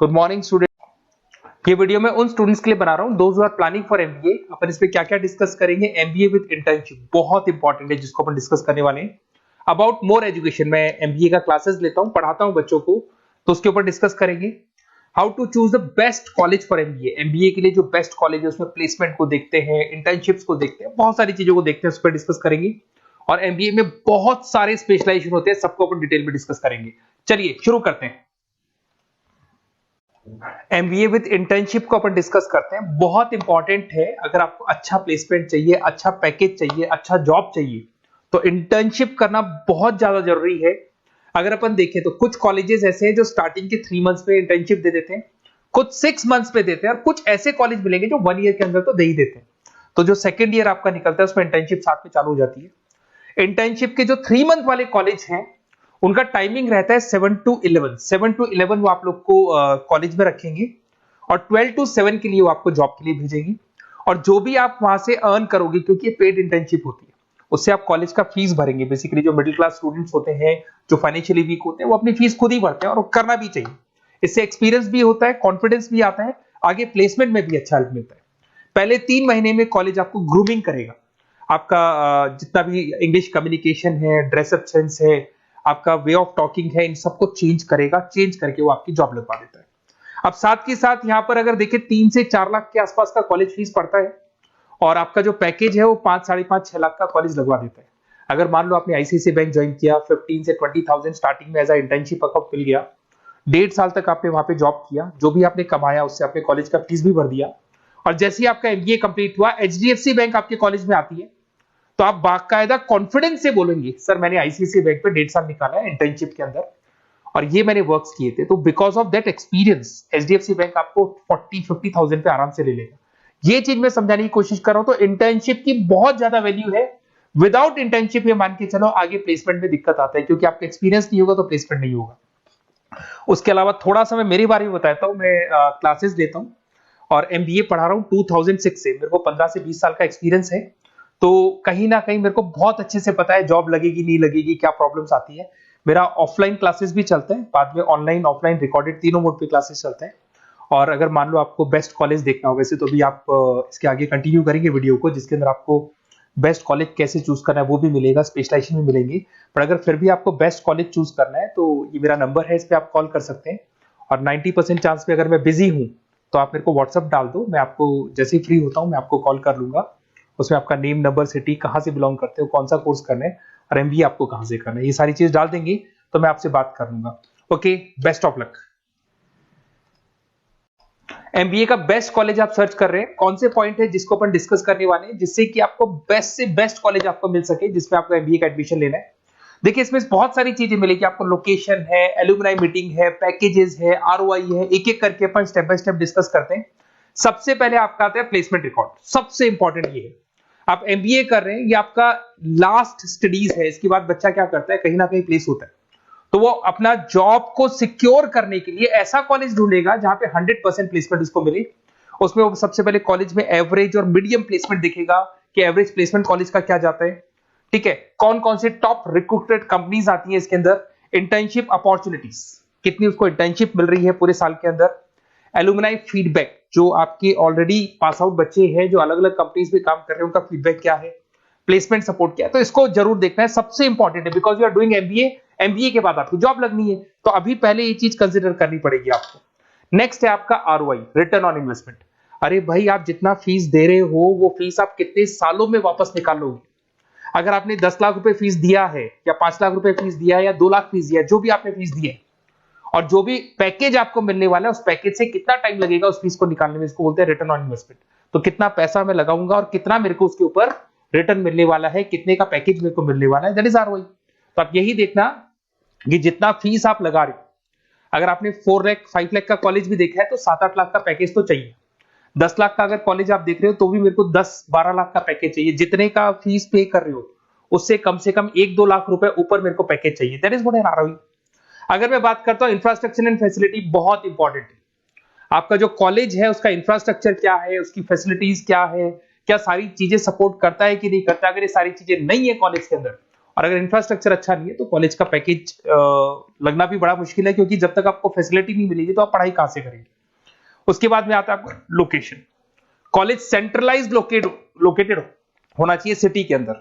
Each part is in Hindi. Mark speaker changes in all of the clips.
Speaker 1: Good morning student. ये वीडियो मैं उन स्टूडेंट्स के लिए बना रहा हूं those who are planning for MBA. अपन इस पे क्या क्या डिस्कस करेंगे। एमबीए विद इंटर्नशिप बहुत इंपॉर्टेंट है जिसको अपन डिस्कस करने वाले हैं। अबाउट मोर एजुकेशन, मैं एमबीए का क्लासेस लेता हूं, पढ़ाता हूं बच्चों को, तो उसके ऊपर डिस्कस करेंगे। How to choose the best college for MBA. MBA के लिए जो बेस्ट कॉलेज है उसमें प्लेसमेंट को देखते हैं, इंटर्नशिप्स को देखते हैं, बहुत सारी चीजों को देखते हैं, उस पर डिस्कस करेंगे। और एमबीए में बहुत सारे स्पेशलाइजेशन होते हैं, सबको अपन डिटेल में डिस्कस करेंगे। चलिए शुरू करते हैं। एमबीए विद इंटर्नशिप को अपन डिस्कस करते हैं। बहुत इंपॉर्टेंट है, अगर आपको अच्छा प्लेसमेंट चाहिए, अच्छा पैकेज चाहिए, अच्छा जॉब चाहिए, तो इंटर्नशिप करना बहुत ज्यादा जरूरी है। अगर अपन देखें तो कुछ कॉलेजेस ऐसे हैं जो स्टार्टिंग के 3 मंथ्स में इंटर्नशिप दे देते हैं, कुछ 6 मंथ्स में देते हैं, और कुछ ऐसे कॉलेज मिलेंगे जो 1 ईयर के अंदर तो दे ही देते हैं। तो जो सेकेंड ईयर आपका निकलता है उसमें इंटर्नशिप साथ में चालू हो जाती है। इंटर्नशिप के जो 3 मंथ वाले कॉलेज हैं उनका टाइमिंग रहता है 7 to 11। 7 to 11 वो आप लोग को कॉलेज में रखेंगे, और 12 to 7 के लिए वो आपको जॉब के लिए भेजेंगे। और जो भी आप वहां से अर्न करोगे, क्योंकि ये पेड इंटर्नशिप होती है, उससे आप कॉलेज का फीस भरेंगे। बेसिकली जो मिडिल क्लास स्टूडेंट्स होते हैं, जो फाइनेंशियली वीक होते हैं, वो अपनी फीस खुद ही भरते हैं, और करना भी चाहिए। इससे एक्सपीरियंस भी होता है, कॉन्फिडेंस भी आता है, आगे प्लेसमेंट में भी अच्छा हेल्प मिलता है। पहले 3 महीने में कॉलेज आपको ग्रूमिंग करेगा। आपका जितना भी इंग्लिश कम्युनिकेशन है, ड्रेसअप सेंस है, आपका वे ऑफ टॉकिंग है, इन सबको चेंज करेगा। चेंज करके वो आपकी जॉब लगवा देता है। अब साथ के साथ यहां पर अगर देखें 3 से 4 लाख के आसपास का कॉलेज फीस पड़ता है, और आपका जो पैकेज है वो 5, 5.5, 6 लाख का कॉलेज लगवा देता है। अगर मान लो आपने आईसीआईसीआई बैंक ज्वाइन किया, 15 से 20,000 स्टार्टिंग में एज अ इंटर्नशिप अकाउंट मिल गया, 1.5 साल तक आपने वहां पे जॉब किया, जो भी आपने कमाया उससे आपने कॉलेज का फीस भी भर दिया, और जैसे ही आपका एमबीए कंप्लीट हुआ, एचडीएफसी बैंक आपके कॉलेज में आती है, तो आप बाकायदा कॉन्फिडेंस से बोलेंगे सर मैंने आईसीआईसीआई बैंक पे 1.5 साल निकाला है इंटर्नशिप के अंदर, और ये मैंने वर्क्स किए थे। तो because of that experience HDFC bank आपको 40-50,000 पे आराम से ले लेगा। ये चीज मैं समझाने की कोशिश कर रहा हूं। तो इंटर्नशिप की बहुत ज्यादा वैल्यू है। विदाउट इंटर्नशिप ये मान के चलो आगे प्लेसमेंट में दिक्कत आता है, क्योंकि आपका एक्सपीरियंस नहीं होगा तो प्लेसमेंट नहीं होगा। उसके अलावा थोड़ा सा मैं मेरे बारे में बताता हूँ। मैं क्लासेस लेता हूँ और एमबीए पढ़ा रहा हूँ 2006 से। मेरे को 15 से 20 साल का एक्सपीरियंस है, तो कहीं ना कहीं मेरे को बहुत अच्छे से पता है जॉब लगेगी नहीं लगेगी, क्या प्रॉब्लम्स आती है। मेरा ऑफलाइन क्लासेस भी चलते हैं, बाद में ऑनलाइन ऑफलाइन रिकॉर्डेड तीनों मोड पे क्लासेस चलते हैं। और अगर मान लो आपको बेस्ट कॉलेज देखना हो, वैसे तो भी आप इसके आगे कंटिन्यू करेंगे वीडियो को, जिसके अंदर आपको बेस्ट कॉलेज कैसे चूज करना है वो भी मिलेगा, स्पेशलाइजेशन भी मिलेंगे। पर अगर फिर भी आपको बेस्ट कॉलेज चूज करना है तो ये मेरा नंबर है, इस पर आप कॉल कर सकते हैं। और 90% चांस पे अगर मैं बिजी हूँ तो आप मेरे को व्हाट्सअप डाल दो, मैं आपको जैसे ही फ्री होता हूँ मैं आपको कॉल कर लूंगा। उसमें आपका नेम, नंबर, सिटी, कहाँ से बिलोंग करते हो, कौन सा कोर्स करना है, और एमबीए आपको कहाँ से करना है, ये सारी चीज डाल देंगे तो मैं आपसे बात कर लूंगा। Okay, best of luck. MBA का बेस्ट कॉलेज आप सर्च कर रहे हैं, कौन से पॉइंट है जिसको अपन डिस्कस करने वाले हैं, जिससे कि आपको बेस्ट से बेस्ट कॉलेज आपको मिल सके जिसमें आपको एमबीए का एडमिशन लेना है। देखिए इसमें बहुत सारी चीजें मिलेगी आपको। लोकेशन है, एलुमनाई मीटिंग है, पैकेजेस है, आरओआई है, एक एक करके अपन स्टेप बाय स्टेप डिस्कस करते हैं। सबसे पहले आपका आता है प्लेसमेंट रिकॉर्ड। सबसे इंपॉर्टेंट ये है, आप एमबीए कर रहे हैं, ये आपका लास्ट स्टडीज है। इसके बाद बच्चा क्या करता है, कहीं ना कहीं प्लेस होता है, तो वो अपना जॉब को सिक्योर करने के लिए ऐसा कॉलेज ढूंढेगा जहां पे 100% प्लेसमेंट उसको मिले। उसमें वो सबसे पहले कॉलेज में एवरेज और मीडियम प्लेसमेंट देखेगा कि एवरेज प्लेसमेंट कॉलेज का क्या जाता है, ठीक है। कौन कौन से टॉप रिक्रूटेड कंपनीज आती है इसके अंदर, इंटर्नशिप अपॉर्चुनिटीज कितनी उसको इंटर्नशिप मिल रही है पूरे साल के अंदर, एलुमनाई फीडबैक, जो आपके ऑलरेडी पास आउट बच्चे हैं जो अलग अलग कंपनीज में काम कर रहे हैं उनका फीडबैक क्या है, प्लेसमेंट सपोर्ट क्या है। तो इसको जरूर देखना है, सबसे इंपॉर्टेंट है, because you are doing MBA. MBA के बाद आपको जॉब लगनी है, तो अभी पहले ये चीज कंसिडर करनी पड़ेगी आपको। नेक्स्ट है आपका आरओआई, रिटर्न ऑन इन्वेस्टमेंट। अरे भाई, आप जितना फीस दे रहे हो वो फीस आप कितने सालों में वापस निकालोगे। अगर आपने 10 लाख रुपए फीस दिया है, या 5 लाख रुपए फीस दिया है, या 2 लाख फीस दिया है, जो भी आपने फीस दी है, और जो भी पैकेज आपको मिलने वाला है उस पैकेज से कितना टाइम लगेगा उस फीस को निकालने में, इसको बोलते हैं रिटर्न ऑन इन्वेस्टमेंट। तो कितना पैसा मैं लगाऊंगा और कितना मेरे को उसके ऊपर रिटर्न मिलने वाला है, कितने का पैकेज मेरे को मिलने वाला है, दैट इज आरओआई। तो आप यही देखना कि जितना फीस आप लगा रहे हो, अगर आपने 4 लाख 5 लाख का कॉलेज भी देखा है तो 7-8 लाख का पैकेज तो चाहिए। 10 लाख का अगर कॉलेज आप देख रहे हो तो भी मेरे को 10-12 लाख का पैकेज चाहिए। जितने का फीस पे कर रहे हो उससे कम से कम 1-2 लाख रुपए ऊपर मेरे को पैकेज चाहिए, that is what an ROI. अगर मैं बात करता हूं इंफ्रास्ट्रक्चर एंड फैसिलिटी, बहुत इंपॉर्टेंट है। आपका जो कॉलेज है उसका इंफ्रास्ट्रक्चर क्या है, उसकी फैसिलिटीज क्या है, क्या सारी चीजें सपोर्ट करता है कि नहीं करता। अगर ये सारी चीजें नहीं है कॉलेज के अंदर और अगर इंफ्रास्ट्रक्चर अच्छा नहीं है तो कॉलेज का पैकेज लगना भी बड़ा मुश्किल है, क्योंकि जब तक आपको फैसिलिटी नहीं मिलेगी तो आप पढ़ाई कहां से करेंगे। उसके बाद में आता है आपका लोकेशन। कॉलेज सेंट्रलाइज लोकेटेड होना चाहिए सिटी के अंदर।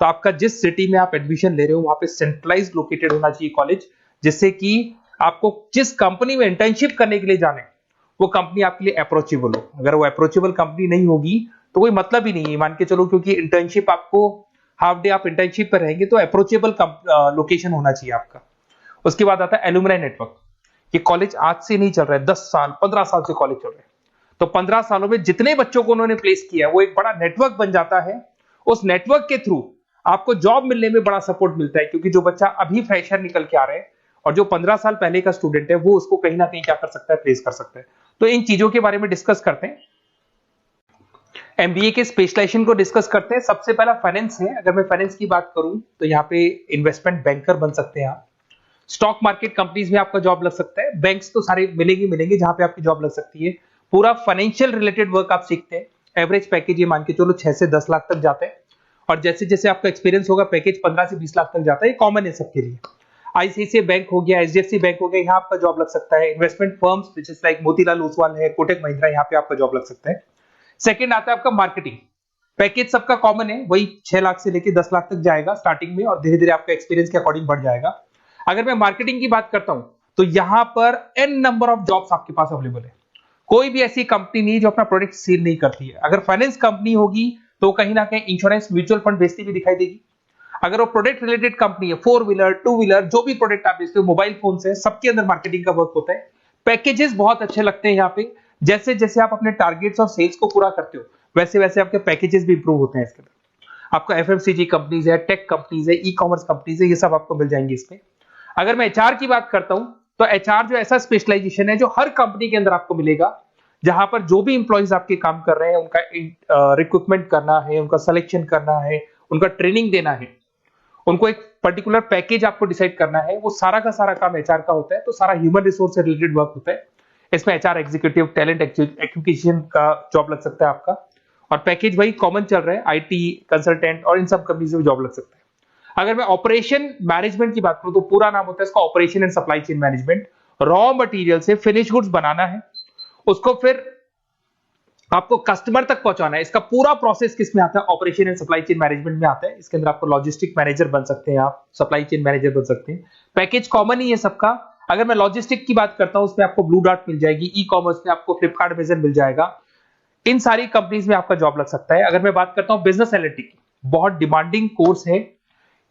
Speaker 1: तो आपका जिस सिटी में आप एडमिशन ले रहे हो वहां पे सेंट्रलाइज लोकेटेड होना चाहिए कॉलेज, जिससे कि आपको जिस कंपनी में इंटर्नशिप करने के लिए जाने वो कंपनी आपके लिए अप्रोचेबल हो। अगर वो अप्रोचेबल कंपनी नहीं होगी तो कोई मतलब ही नहीं है, मान के चलो, क्योंकि इंटर्नशिप आपको हाफ डे आप इंटर्नशिप पर रहेंगे तो अप्रोचेबल लोकेशन होना चाहिए आपका। उसके बाद आता है एलुमनाई नेटवर्क। ये कॉलेज आज से नहीं चल रहा है, 10 साल 15 साल से कॉलेज चल रहा है। तो 15 सालों में जितने बच्चों को उन्होंने प्लेस किया वो एक बड़ा नेटवर्क बन जाता है। उस नेटवर्क के थ्रू आपको जॉब मिलने में बड़ा सपोर्ट मिलता है, क्योंकि जो बच्चा अभी फ्रेशर निकल के आ रहे हैं और जो 15 साल पहले का स्टूडेंट है वो उसको कहीं ना कहीं क्या कर सकता है, प्लेस कर सकता है। तो इन चीजों के बारे में डिस्कस करते हैं। एमबीए के स्पेशलाइजेशन को डिस्कस करते हैं। सबसे पहला फाइनेंस है। अगर मैं फाइनेंस की बात करूं तो यहाँ पे इन्वेस्टमेंट बैंकर बन सकते हैं आप। स्टॉक मार्केट कंपनीज में आपका जॉब लग सकता है। बैंक्स तो सारे मिलेंगे जहां पे आपकी जॉब लग सकती है। पूरा फाइनेंशियल रिलेटेड वर्क आप सीखते हैं। एवरेज पैकेज ये मान के चलो 6 से 10 लाख तक जाते हैं, और जैसे जैसे आपका एक्सपीरियंस होगा पैकेज 15 से 20 लाख तक जाता है। ये कॉमन है सबके लिए। आईसीआईसीआई बैंक हो गया, एचडीएफसी बैंक हो गया, यहाँ आपका जॉब लग सकता है। Investment firms which is like Motilal Oswal है, कोटक महिंद्रा, यहाँ पे आपका जॉब लग सकता है। सेकंड आता है आपका मार्केटिंग। पैकेज सबका कॉमन है, वही 6 लाख से लेके 10 लाख तक जाएगा स्टार्टिंग में, और धीरे धीरे आपका एक्सपीरियंस के अकॉर्डिंग बढ़ जाएगा। अगर मैं मार्केटिंग की बात करता हूं तो यहां पर एन नंबर ऑफ जॉब्स आपके पास अवेलेबल है। कोई भी ऐसी कंपनी नहीं जो अपना प्रोडक्ट सेल नहीं करती है। अगर फाइनेंस कंपनी होगी तो कहीं ना कहीं इंश्योरेंस म्यूचुअल फंड बेचती भी दिखाई देगी। अगर वो प्रोडक्ट रिलेटेड कंपनी है, 4 व्हीलर 2 व्हीलर जो भी प्रोडक्ट आप बेचते हो, मोबाइल फोन से, सबके अंदर मार्केटिंग का वर्क होता है। पैकेजेस बहुत अच्छे लगते हैं यहाँ पे। जैसे जैसे आप अपने टारगेट्स और सेल्स को पूरा करते हो वैसे वैसे आपके पैकेजेस भी इंप्रूव होते हैं इसके अंदर। आपको एफएमसीजी कंपनीज है, टेक कंपनीज है, ई कॉमर्स कंपनीज है, ये सब आपको मिल जाएंगे इसमें। अगर मैं एचआर की बात करता हूं तो एचआर जो ऐसा स्पेशलाइजेशन है जो हर कंपनी के अंदर आपको मिलेगा, जहां पर जो भी इंप्लॉइज आपके काम कर रहे हैं उनका रिक्रूटमेंट करना है, उनका सिलेक्शन करना है, उनका ट्रेनिंग देना है, उनको एक पर्टिकुलर पैकेज आपको डिसाइड करना है, वो सारा का सारा काम एचआर का होता है। तो सारा ह्यूमन रिसोर्स से रिलेटेड वर्क होता है। इसमें एचआर एग्जीक्यूटिव, टैलेंट एक्विजिशन का जॉब लग सकता है आपका, और पैकेज वही कॉमन चल रहा है, आईटी कंसल्टेंट और इन सब कंपनीज में जॉब लग सकता है। अगर मैं ऑपरेशन मैनेजमेंट की बात करूं तो पूरा नाम होता है इसका operation and supply chain management. Raw material से फिनिश गुड्स बनाना है, उसको फिर आपको कस्टमर तक पहुंचाना है। इसका पूरा प्रोसेस किस में आता है, operation and supply chain management में आता है। इसके अंदर आपको लॉजिस्टिक मैनेजर बन सकते हैं, आप सप्लाई चेन मैनेजर बन सकते हैं। पैकेज कॉमन ही है सबका। अगर मैं लॉजिस्टिक की बात करता हूं उसमें आपको ब्लू डॉट मिल जाएगी, ई कॉमर्स में आपको फ्लिपकार्ट अमेज़न मिल जाएगा। इन सारी कंपनीज में आपका जॉब लग सकता है। अगर मैं बात करता हूं बिजनेस एनालिटिक, बहुत डिमांडिंग कोर्स है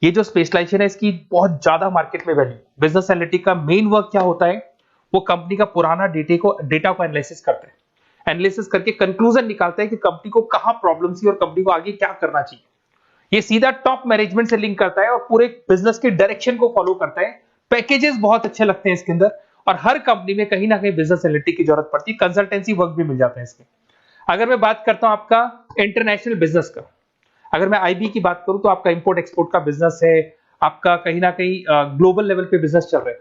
Speaker 1: ये जो स्पेशलाइजेशन है, इसकी बहुत ज्यादा मार्केट में वैल्यू। बिजनेस एनालिटिक का मेन वर्क क्या होता है, वो कंपनी का पुराना डेटा को एनालिसिस करते हैं, एनालिसिस करके कंक्लूजन निकालता है कि कंपनी को कहां प्रॉब्लम थी और कंपनी को आगे क्या करना चाहिए। ये सीधा टॉप मैनेजमेंट से लिंक करता है और पूरे बिजनेस के डायरेक्शन को फॉलो करता है। पैकेजेस बहुत अच्छे लगते हैं इसके अंदर, और हर कंपनी में कहीं ना कहीं बिजनेस एनालिटिक की जरूरत पड़ती है। कंसल्टेंसी वर्क भी मिल जाता है इसमें। अगर मैं बात करता हूं आपका इंटरनेशनल बिजनेस का, अगर मैं आईबी की बात करूं तो आपका इंपोर्ट एक्सपोर्ट का बिजनेस है, आपका कहीं ना कहीं ग्लोबल लेवल पे बिजनेस चल रहा है,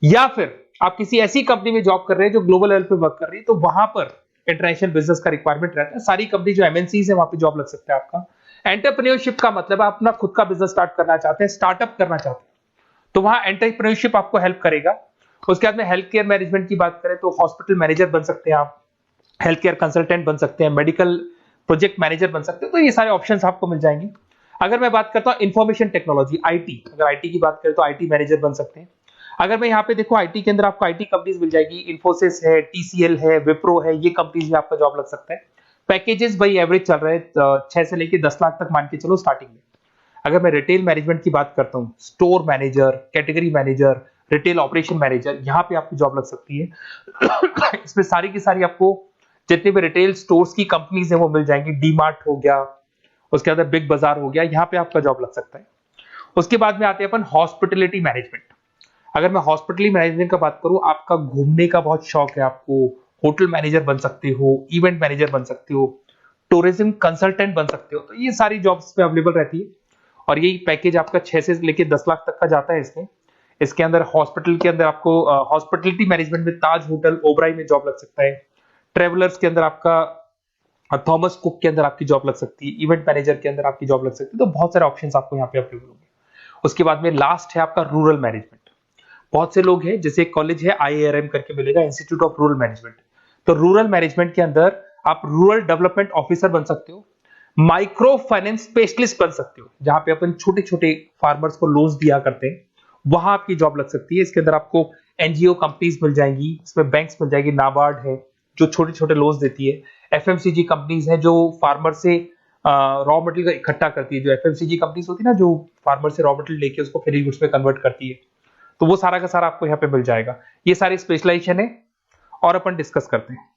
Speaker 1: या फिर आप किसी ऐसी कंपनी में जॉब कर रहे हैं जो ग्लोबल लेवल पे वर्क कर रही है, तो वहां पर इंटरनेशनल बिजनेस का रिक्वायरमेंट रहता है। सारी कंपनी जो एमएनसीज है वहां पे जॉब लग सकता है आपका। एंटरप्रेन्योरशिप का मतलब आप अपना खुद का बिजनेस स्टार्ट करना चाहते हैं, स्टार्टअप करना चाहते हैं, तो वहां एंटरप्रेन्योरशिप आपको हेल्प करेगा। उसके बाद में हेल्थ केयर मैनेजमेंट की बात करें तो हॉस्पिटल मैनेजर बन सकते हैं आप, हेल्थ केयर कंसल्टेंट बन सकते हैं, मेडिकल प्रोजेक्ट मैनेजर बन सकते हैं। तो ये सारे ऑप्शंस आपको मिल जाएंगे। अगर मैं बात करता हूं इंफॉर्मेशन टेक्नोलॉजी, आईटी, अगर आईटी की बात करें तो आईटी मैनेजर बन सकते हैं। अगर मैं यहाँ पे देखो आईटी के अंदर आपको आईटी कंपनीज मिल जाएगी, इन्फोसिस है, टीसीएल है, विप्रो है, ये कंपनीज में आपका जॉब लग सकता है। पैकेजेस भाई एवरेज चल रहे हैं 6 से लेके 10 लाख तक मान के चलो स्टार्टिंग में। अगर मैं रिटेल मैनेजमेंट की बात करता हूँ, store manager, category manager, retail operation manager, यहाँ पे आपकी जॉब लग सकती है। इसमें सारी की सारी आपको जितने भी रिटेल स्टोर्स की कंपनीज है वो मिल जाएंगी। डीमार्ट हो गया, उसके बाद बिग बाजार हो गया, यहाँ पे आपका जॉब लग सकता है। उसके बाद में आते हैं अपन हॉस्पिटलिटी मैनेजमेंट। अगर मैं हॉस्पिटलिटी मैनेजमेंट का बात करूं, आपका घूमने का बहुत शौक है, आपको होटल मैनेजर बन सकते हो, इवेंट मैनेजर बन सकते हो, टूरिज्म कंसल्टेंट बन सकते हो, तो ये सारी जॉब्स पे अवेलेबल रहती है। और यही पैकेज आपका 6 से लेके 10 लाख तक का जाता है इसमें। इसके अंदर हॉस्पिटल के अंदर आपको हॉस्पिटलिटी मैनेजमेंट में ताज होटल, ओबराई में जॉब लग सकता है। ट्रेवलर्स के अंदर आपका थॉमस कुक के अंदर आपकी जॉब लग सकती है। इवेंट मैनेजर के अंदर आपकी जॉब लग सकती है। तो बहुत सारे ऑप्शंस आपको यहाँ पे अवेलेबल होंगे। उसके बाद में लास्ट है आपका रूरल मैनेजमेंट। बहुत से लोग हैं, जैसे एक कॉलेज है IIRM करके मिलेगा, इंस्टीट्यूट ऑफ रूरल मैनेजमेंट। तो रूरल मैनेजमेंट के अंदर आप रूरल डेवलपमेंट ऑफिसर बन सकते हो, माइक्रो फाइनेंस स्पेशलिस्ट बन सकते हो, जहां पे अपन छोटे छोटे फार्मर्स को लोन्स दिया करते हैं, वहां आपकी जॉब लग सकती है। इसके अंदर आपको एनजीओ कंपनीज मिल जाएंगी, इसमें बैंक्स मिल जाएगी, नाबार्ड है जो छोटे छोटे लोन्स देती है, एफएमसीजी कंपनीज है जो फार्मर से रॉ मटेरियल का इकट्ठा करती है, जो एफएमसीजी कंपनीज होती है ना, जो फार्मर से रॉ मटेरियल लेके उसको फिनिश गुड्स में कन्वर्ट करती है, तो वो सारा का सारा आपको यहाँ पे मिल जाएगा। ये सारी स्पेशलाइजेशन है और अपन डिस्कस करते हैं।